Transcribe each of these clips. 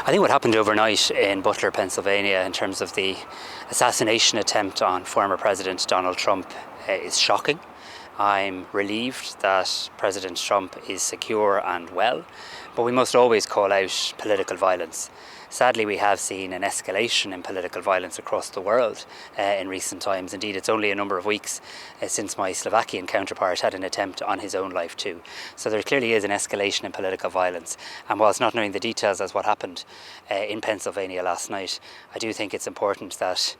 I think what happened overnight in Butler, Pennsylvania, in terms of the assassination attempt on former President Donald Trump is shocking. I'm relieved that President Trump is secure and well, but we must always call out political violence. Sadly, we have seen an escalation in political violence across the world in recent times. Indeed, it's only a number of weeks since my Slovakian counterpart had an attempt on his own life too. So there clearly is an escalation in political violence. And whilst not knowing the details as what happened in Pennsylvania last night, I do think it's important that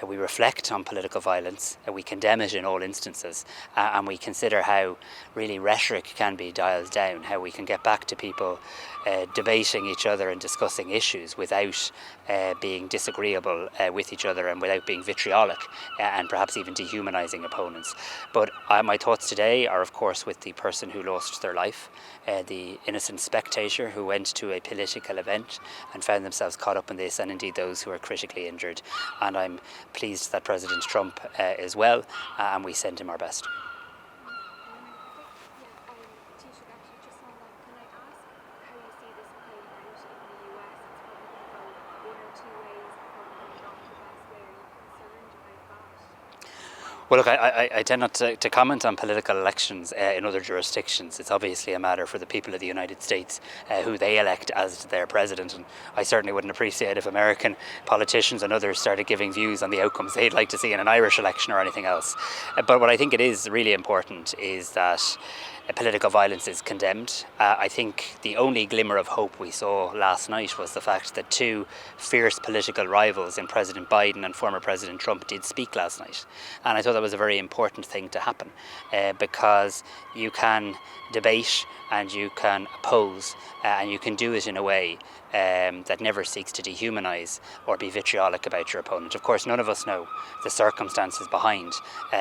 we reflect on political violence, we condemn it in all instances, and we consider how really rhetoric can be dialed down, how we can get back to people debating each other and discussing issues without being disagreeable with each other and without being vitriolic and perhaps even dehumanising opponents. But my thoughts today are of course with the person who lost their life, the innocent spectator who went to a political event and found themselves caught up in this, and indeed those who are critically injured. And I'm pleased that President Trump is well, and we send him our best. Well, look, I tend not to comment on political elections in other jurisdictions. It's obviously a matter for the people of the United States who they elect as their president. And I certainly wouldn't appreciate if American politicians and others started giving views on the outcomes they'd like to see in an Irish election or anything else. But what I think it is really important is that political violence is condemned. I think the only glimmer of hope we saw last night was the fact that two fierce political rivals in President Biden and former President Trump did speak last night. And I thought that was a very important thing to happen because you can debate and you can oppose and you can do it in a way that never seeks to dehumanise or be vitriolic about your opponent. Of course, none of us know the circumstances behind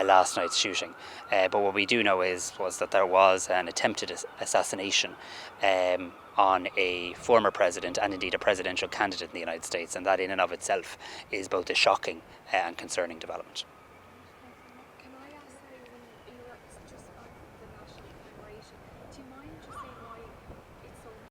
last night's shooting, but what we do know was that there was an attempted assassination on a former president and indeed a presidential candidate in the United States, and that in and of itself is both a shocking and concerning development.